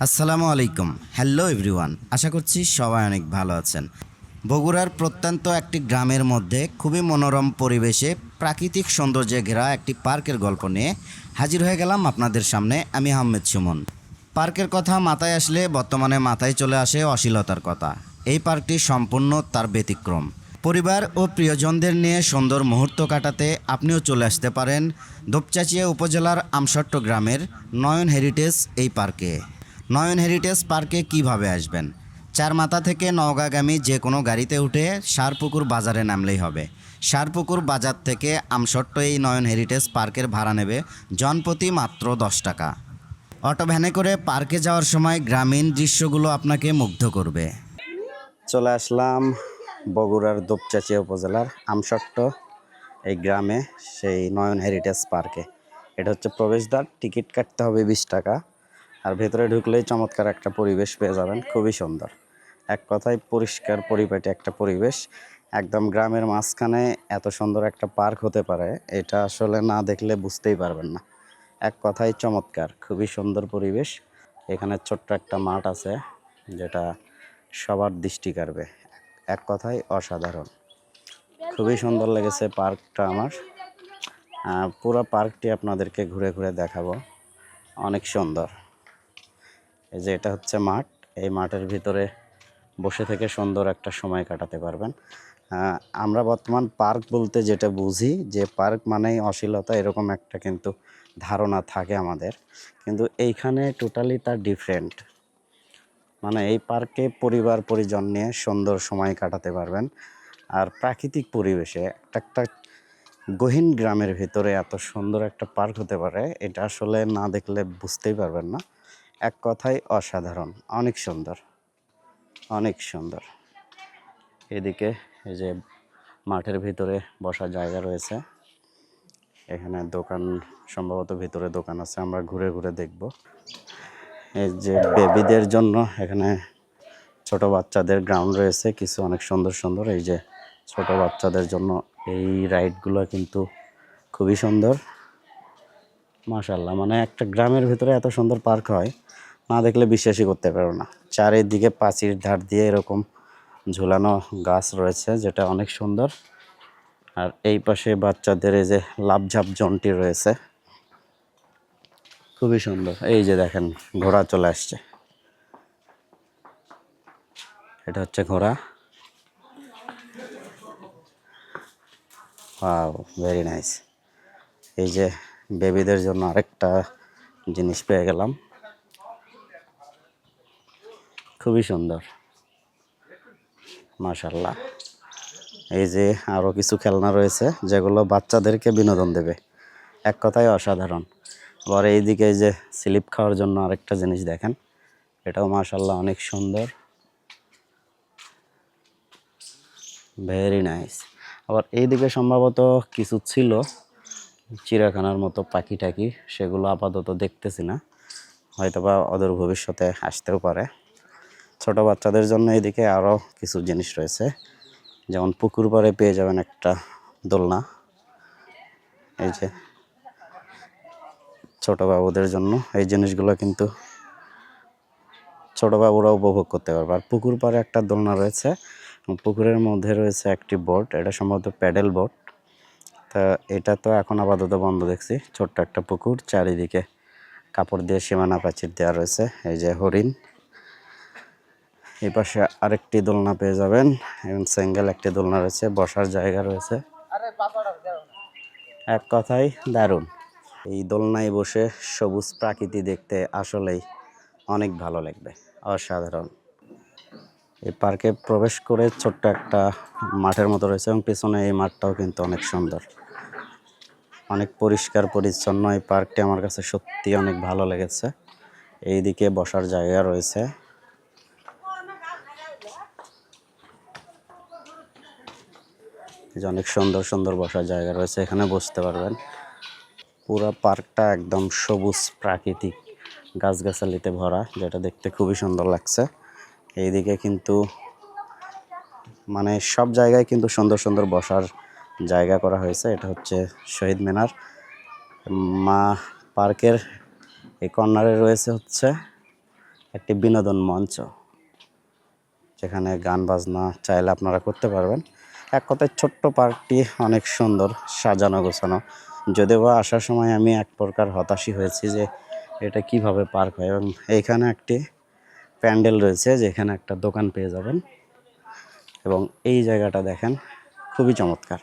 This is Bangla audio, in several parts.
আসসালামু আলাইকুম। হ্যালো এভরিওয়ান, আশা করছি সবাই অনেক ভালো আছেন। বগুড়ার প্রত্যন্ত একটি গ্রামের মধ্যে খুবই মনোরম পরিবেশে প্রাকৃতিক সৌন্দর্যে ঘেরা একটি পার্কের গল্প নিয়ে হাজির হয়ে গেলাম আপনাদের সামনে। আমি আহমেদ সুমন। পার্কের কথা মাথায় আসলে বর্তমানে মাথায় চলে আসে অশ্লীলতার কথা। এই পার্কটি সম্পূর্ণ তার ব্যতিক্রম। পরিবার ও প্রিয়জনদের নিয়ে সুন্দর মুহূর্ত কাটাতে আপনিও চলে আসতে পারেন দুপচাঁচিয়া উপজেলার আমসট্ট গ্রামের নয়ন হেরিটেজ এই পার্কে। নয়ন হেরিটেজ পার্কে কিভাবে আসবেন? চারমাথা থেকে নওগাঁগামী যে কোনো গাড়িতে উঠে সারপুকুর বাজারে নামলেই হবে। সারপুকুর বাজার থেকে আমসট্ট এই নয়ন হেরিটেজ পার্কের ভাড়া নেবে জনপ্রতি মাত্র 10 টাকা। অটো ভ্যানে করে পার্কে যাওয়ার সময় গ্রামীণ দৃশ্যগুলো আপনাকে মুগ্ধ করবে। চলে আসলাম বগুড়ার দুপচাঁচিয়া উপজেলার আমসট্ট এই গ্রামে, সেই নয়ন হেরিটেজ পার্কে। এটা হচ্ছে প্রবেশদ্বার, টিকিট কাটতে হবে 20 টাকা। আর ভেতরে ঢুকলেই চমৎকার একটা পরিবেশ পেয়ে যাবেন, খুবই সুন্দর। এক কথায় পরিষ্কার পরিপাটি একটা পরিবেশ। একদম গ্রামের মাঝখানে এত সুন্দর একটা পার্ক হতে পারে, এটা আসলে না দেখলে বুঝতেই পারবেন না। এক কথায় চমৎকার, খুবই সুন্দর পরিবেশ। এখানে ছোট্ট একটা মাঠ আছে যেটা সবার দৃষ্টি কাড়বে। এক কথায় অসাধারণ, খুবই সুন্দর লেগেছে পার্কটা আমার। পুরো পার্কটি আপনাদেরকে ঘুরে ঘুরে দেখাবো, অনেক সুন্দর। এই যে এটা হচ্ছে মাঠ, এই মাঠের ভিতরে বসে থেকে সুন্দর একটা সময় কাটাতে পারবেন। আমরা বর্তমান পার্ক বলতে যেটা বুঝি যে পার্ক মানেই অশ্লীলতা, এরকম একটা কিন্তু ধারণা থাকে আমাদের, কিন্তু এইখানে টোটালি তার ডিফারেন্ট। মানে এই পার্কে পরিবার পরিজন নিয়ে সুন্দর সময় কাটাতে পারবেন। আর প্রাকৃতিক পরিবেশে একটা একটা গহীন গ্রামের ভিতরে এত সুন্দর একটা পার্ক হতে পারে, এটা আসলে না দেখলে বুঝতেই পারবেন না। এক কথায় অসাধারণ, অনেক সুন্দর, অনেক সুন্দর। এদিকে এই যে মাঠের ভিতরে বসার জায়গা রয়েছে, এখানে দোকান, সম্ভবত ভিতরে দোকান আছে, আমরা ঘুরে ঘুরে দেখব। এই যে বেবিদের জন্য এখানে ছোট বাচ্চাদের গ্রাউন্ড রয়েছে কিছু, অনেক সুন্দর সুন্দর। এই যে ছোট বাচ্চাদের জন্য এই রাইডগুলো কিন্তু খুবই সুন্দর, মাশাআল্লাহ। মানে একটা গ্রামের ভিতরে এত সুন্দর পার্ক হয়, না দেখলে বিশ্বাসই করতে পারো না। চারিদিকে পাঁচির ধার দিয়ে এরকম ঝুলানো গাছ রয়েছে, যেটা অনেক সুন্দর। আর এই পাশে বাচ্চাদের এই যে লাফঝাপ জোনটি রয়েছে, খুবই সুন্দর। এই যে দেখেন ঘোড়া চলে আসছে, এটা হচ্ছে ঘোড়া। Wow, very nice. এই যে বেবিদের জন্য আরেকটা জিনিস পেয়ে গেলাম, খুবই সুন্দর, মাশাআল্লাহ। এই যে আরও কিছু খেলনা রয়েছে যেগুলো বাচ্চাদেরকে বিনোদন দেবে, এক কথায় অসাধারণ। আবার এইদিকে এই যে স্লিপ খাওয়ার জন্য আরেকটা জিনিস দেখেন, এটাও মাশাআল্লাহ অনেক সুন্দর, ভেরি নাইস। আবার এইদিকে সম্ভবত কিছু ছিল চিড়িয়াখানার মতো পাখি টাকি, সেগুলো আপাতত দেখতেছি না, হয়তোবা অদূর ভবিষ্যতে আসতেও পারে। ছোট বাচ্চাদের জন্য এদিকে আরও কিছু জিনিস রয়েছে, যেমন পুকুর পাড়ে পেয়ে যাবেন একটা দোলনা। এই যে ছোট বাবুদের জন্য এই জিনিসগুলো কিন্তু ছোট বাবুরা উপভোগ করতে পারবে। আর পুকুর পাড়ে একটা দোলনা রয়েছে, পুকুরের মধ্যে রয়েছে একটি বোট, এটা সম্ভবত প্যাডেল বোট। তা এটা তো এখন আপাতত বন্ধ দেখছি। ছোট্ট একটা পুকুর, চারিদিকে কাপড় দিয়ে সীমানা প্রাচীর দেওয়া রয়েছে। এই যে হরিণ, এই পাশে আরেকটি দোলনা পেয়ে যাবেন, এবং সিঙ্গেল একটি দোলনা রয়েছে, বসার জায়গা রয়েছে। এক কথায় দারুণ। এই দোলনায় বসে সবুজ প্রাকৃতি দেখতে আসলেই অনেক ভালো লাগবে, অসাধারণ। এই পার্কে প্রবেশ করে ছোট্ট একটা মাঠের মতো রয়েছে, এবং পেছনে এই মাঠটাও কিন্তু অনেক সুন্দর, অনেক পরিষ্কার পরিচ্ছন্ন। এই পার্কটি আমার কাছে সত্যি অনেক ভালো লেগেছে। এইদিকে বসার জায়গা রয়েছে, যে অনেক সুন্দর সুন্দর বসার জায়গা রয়েছে, এখানে বসতে পারবেন। পুরো পার্কটা একদম সবুজ প্রাকৃতিক গাছগাছালিতে ভরা, যেটা দেখতে খুবই সুন্দর লাগছে। এইদিকে কিন্তু মানে সব জায়গায় কিন্তু সুন্দর সুন্দর বসার জায়গা করা হয়েছে। এটা হচ্ছে শহীদ মিনার। পার্কের এই কর্নারে রয়েছে হচ্ছে একটি বিনোদন মঞ্চ, যেখানে গান বাজনা চাইলে আপনারা করতে পারবেন। এক কথায় ছোট্ট পার্কটি অনেক সুন্দর, সাজানো গোছানো। যদিও বা আসার সময় আমি এক প্রকার হতাশই হয়েছি যে এটা কিভাবে পার্ক হয়, এবং এইখানে একটি প্যান্ডেল রয়েছে যেখানে একটা দোকান পেয়ে যাবেন। এবং এই জায়গাটা দেখেন, খুবই চমৎকার,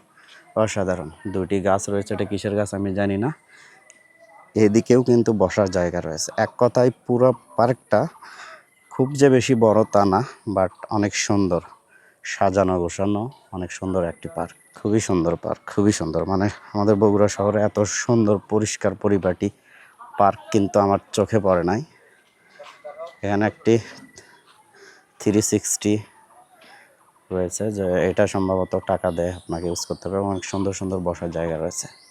অসাধারণ। দুটি গাছ রয়েছে, এটা কিসের গাছ আমি জানি না। এদিকেও কিন্তু বসার জায়গা রয়েছে। এক কথায় পুরো পার্কটা খুব যে বেশি বড় তা না, বাট অনেক সুন্দর, সাজানো গোছানো, অনেক সুন্দর একটি পার্ক। খুবই সুন্দর পার্ক, খুবই সুন্দর। মানে আমাদের বগুড়া শহরে এত সুন্দর পরিষ্কার পরিপাটি পার্ক কিন্তু আমার চোখে পড়ে নাই। এখানে একটি 360 রয়েছে, যে এটা সম্ভবত টাকা দেয় আপনাকে ইউজ করতে হবে, এবং অনেক সুন্দর সুন্দর বসার জায়গা রয়েছে।